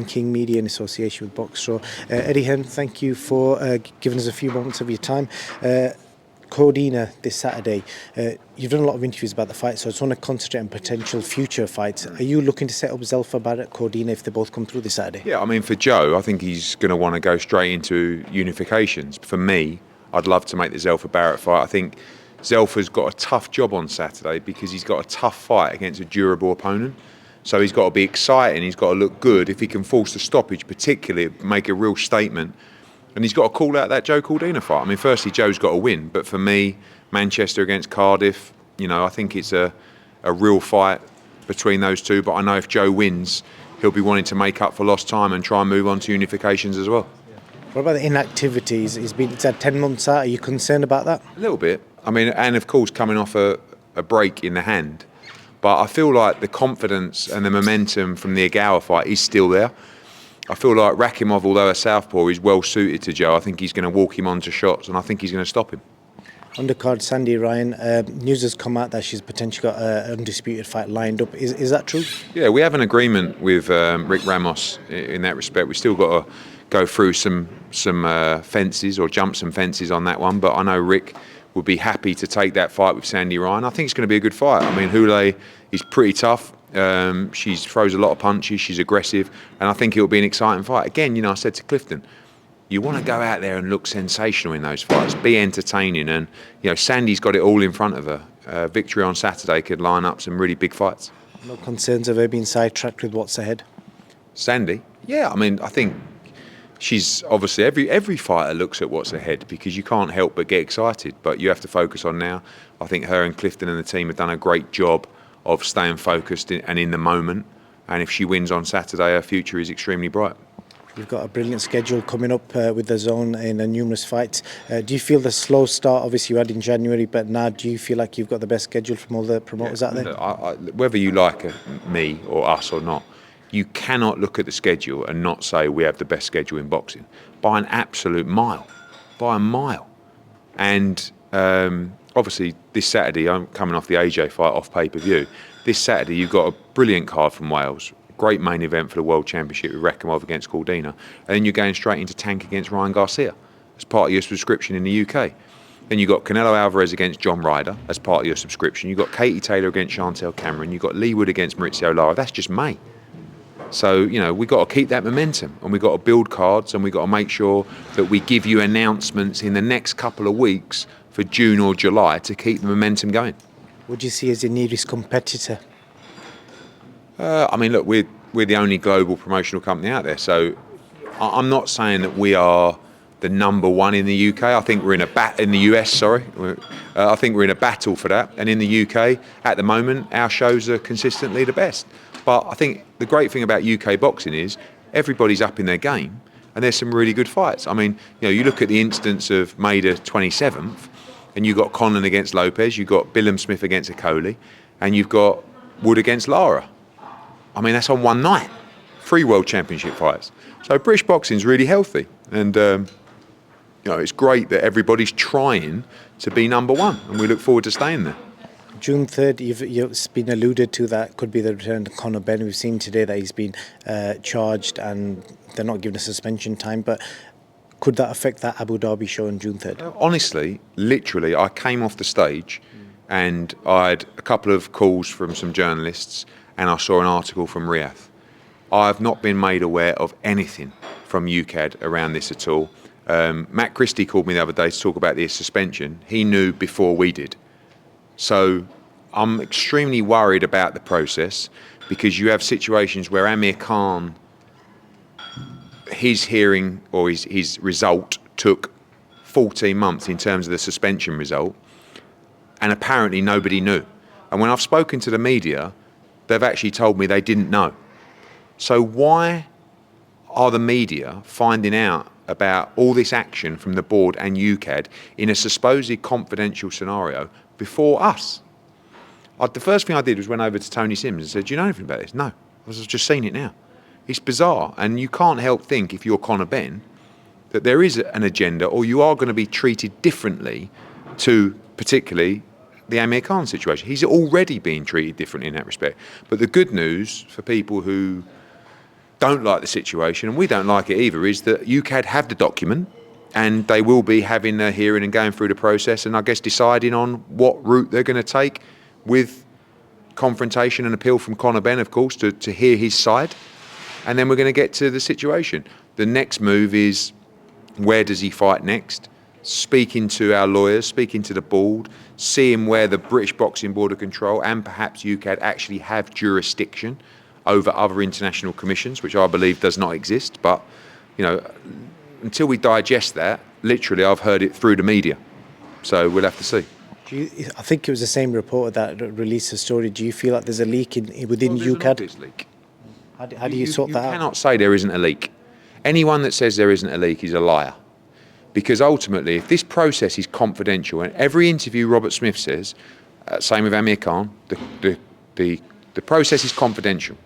King Media in association with Boxstore. Eddie Hearn, thank you for giving us a few moments of your time. Cordina this Saturday. You've done a lot of interviews about the fight, so I just want to concentrate on potential future fights. Are you looking to set up Zelfa Barrett, Cordina if they both come through this Saturday? Yeah, I mean, for Joe, I think he's going to want to go straight into unifications. For me, I'd love to make the Zelfa Barrett fight. I think Zelfa's got a tough job on Saturday because he's got a tough fight against a durable opponent. So he's got to be exciting, he's got to look good. If he can force the stoppage, particularly, make a real statement. And he's got to call out that Joe Cordina fight. I mean, firstly, Joe's got to win. But for me, Manchester against Cardiff, I think it's a real fight between those two. But I know if Joe wins, he'll be wanting to make up for lost time and try and move on to unifications as well. What about the inactivities? It's had 10 months out. Are you concerned about that? A little bit. I mean, and of course, coming off a break in the hand. But I feel like the confidence and the momentum from the Agawa fight is still there. I feel like Rakimov, although a southpaw, is well suited to Joe. I think he's going to walk him onto shots, and I think he's going to stop him. Undercard Sandy Ryan, news has come out that she's potentially got an undisputed fight lined up. Is that true? Yeah, we have an agreement with Rick Ramos in that respect. We've still got to go through some fences or jump some fences on that one, but I know Rick would be happy to take that fight with Sandy Ryan. I think it's going to be a good fight. I mean, Houle is pretty tough. She throws a lot of punches, she's aggressive, and I think it'll be an exciting fight. Again, I said to Clifton, you want to go out there and look sensational in those fights, be entertaining, and Sandy's got it all in front of her. Victory on Saturday could line up some really big fights. No concerns of her being sidetracked with what's ahead? Sandy? Yeah, I mean, I think she's obviously, every fighter looks at what's ahead because you can't help but get excited, but you have to focus on now. I think her and Clifton and the team have done a great job of staying focused and in the moment, and if she wins on Saturday, her future is extremely bright. You've got a brilliant schedule coming up with the Zone in numerous fights. Do you feel the slow start, obviously you had in January, but now do you feel like you've got the best schedule from all the promoters out there? Whether you like me or us or not, you cannot look at the schedule and not say we have the best schedule in boxing by an absolute mile, by a mile. And obviously this Saturday, I'm coming off the AJ fight off pay-per-view. This Saturday you've got a brilliant card from Wales, great main event for the World Championship with Rakimov against Cordina, and then you're going straight into Tank against Ryan Garcia as part of your subscription in the UK. Then you've got Canelo Alvarez against John Ryder as part of your subscription. You've got Katie Taylor against Chantel Cameron. You've got Lee Wood against Maurizio Lara. That's just May. So, we've got to keep that momentum, and we've got to build cards, and we've got to make sure that we give you announcements in the next couple of weeks for June or July to keep the momentum going. Would you see as your nearest competitor? I mean, look, we're the only global promotional company out there, so I'm not saying that we are the number one in the UK. I think we're in in the US. Sorry, I think we're in a battle for that. And in the UK, at the moment, our shows are consistently the best. But I think the great thing about UK boxing is everybody's up in their game, and there's some really good fights. I mean, you look at the instance of May the 27th, and you've got Conor against Lopez, you've got Billum Smith against Akoli, and you've got Wood against Lara. I mean, that's on one night. 3 World Championship fights. So British boxing's really healthy, and it's great that everybody's trying to be number one, and we look forward to staying there. June 3rd, you've been alluded to that could be the return to Conor Benn. We've seen today that he's been charged and they're not given a suspension time, but could that affect that Abu Dhabi show on June 3rd? Honestly, literally, I came off the stage and I had a couple of calls from some journalists and I saw an article from Riyadh. I've not been made aware of anything from UKAD around this at all. Matt Christie called me the other day to talk about the suspension. He knew before we did. So I'm extremely worried about the process because you have situations where Amir Khan, his hearing or his result took 14 months in terms of the suspension result, and apparently nobody knew. And when I've spoken to the media, they've actually told me they didn't know. So why are the media finding out about all this action from the board and UKAD in a supposed confidential scenario before us? The first thing I did was went over to Tony Sims and said, do you know anything about this? No, I've just seen it now. It's bizarre, and you can't help think, if you're Conor Benn, that there is an agenda, or you are going to be treated differently to particularly the Amir Khan situation. He's already being treated differently in that respect. But the good news for people who don't like the situation, and we don't like it either, is that UKAD have the document and they will be having a hearing and going through the process and I guess deciding on what route they're going to take with confrontation and appeal from Conor Benn, of course, to hear his side. And then we're going to get to the situation. The next move is, where does he fight next? Speaking to our lawyers, speaking to the board, seeing where the British Boxing Board of Control and perhaps UKAD actually have jurisdiction over other international commissions, which I believe does not exist. But, you know, until we digest that, literally I've heard it through the media. So we'll have to see. I think it was the same reporter that released the story. Do you feel like there's a leak within There's an UKAD? obvious leak. How do you sort that out? You cannot say there isn't a leak. Anyone that says there isn't a leak is a liar. Because ultimately, if this process is confidential, and every interview Robert Smith says, same with Amir Khan, the process is confidential.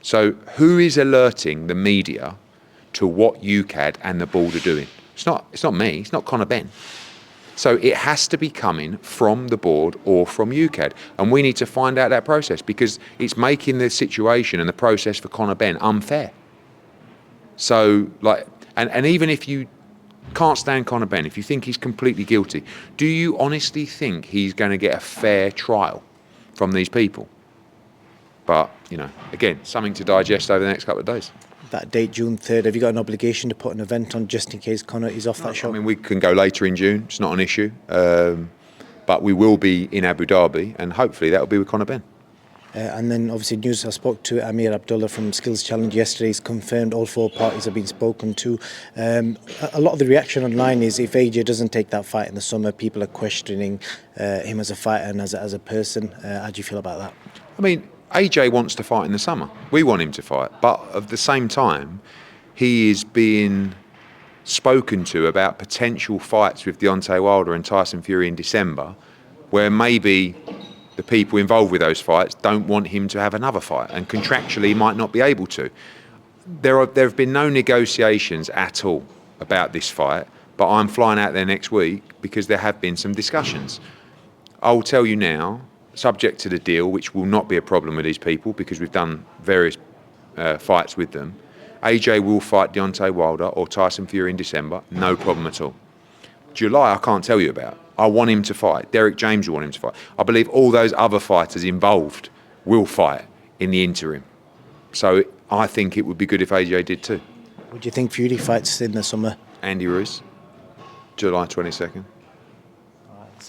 So who is alerting the media to what UKAD and the board are doing? It's not me, it's not Conor Benn. So it has to be coming from the board or from UKAD. And we need to find out that process because it's making the situation and the process for Conor Benn unfair. So, and even if you can't stand Conor Benn, if you think he's completely guilty, do you honestly think he's going to get a fair trial from these people? But, you know, again, something to digest over the next couple of days. That date, June 3rd, have you got an obligation to put an event on just in case Conor is off that show? I mean, we can go later in June. It's not an issue. But we will be in Abu Dhabi, and hopefully that will be with Conor Benn. And then obviously news, I spoke to Amir Abdullah from Skills Challenge yesterday. He's confirmed all 4 parties have been spoken to. A lot of the reaction online is if AJ doesn't take that fight in the summer, people are questioning him as a fighter and as a person. How do you feel about that? I mean, AJ wants to fight in the summer. We want him to fight. But at the same time, he is being spoken to about potential fights with Deontay Wilder and Tyson Fury in December, where maybe the people involved with those fights don't want him to have another fight and contractually might not be able to. There have been no negotiations at all about this fight, but I'm flying out there next week because there have been some discussions. I'll tell you now, subject to the deal, which will not be a problem with these people because we've done various fights with them, AJ will fight Deontay Wilder or Tyson Fury in December, no problem at all. July, I can't tell you about. I want him to fight. Derek James will want him to fight. I believe all those other fighters involved will fight in the interim. So I think it would be good if AJ did too. Would you think Fury fights in the summer? Andy Ruiz, July 22nd.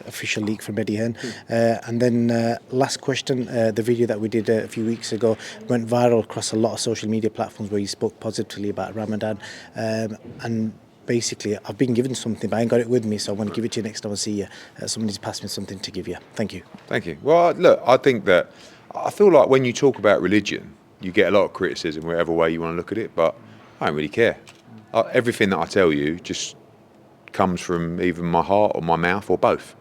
Official leak from Eddie Hearn. And then last question, the video that we did a few weeks ago went viral across a lot of social media platforms where you spoke positively about Ramadan. And basically, I've been given something, but I ain't got it with me, so I want to give it to you next time I see you. Somebody's passed me something to give you. Thank you. Thank you. Well, look, I feel like when you talk about religion, you get a lot of criticism, whatever way you want to look at it, but I don't really care. Everything that I tell you just comes from either my heart or my mouth or both.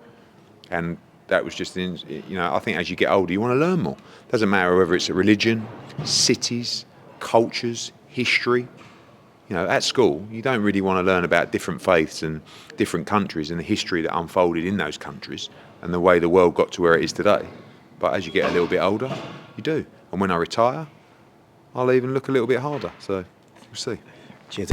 And that was just, I think as you get older, you want to learn more. Doesn't matter whether it's a religion, cities, cultures, history. At school, you don't really want to learn about different faiths and different countries and the history that unfolded in those countries and the way the world got to where it is today. But as you get a little bit older, you do. And when I retire, I'll even look a little bit harder. So we'll see. Cheers.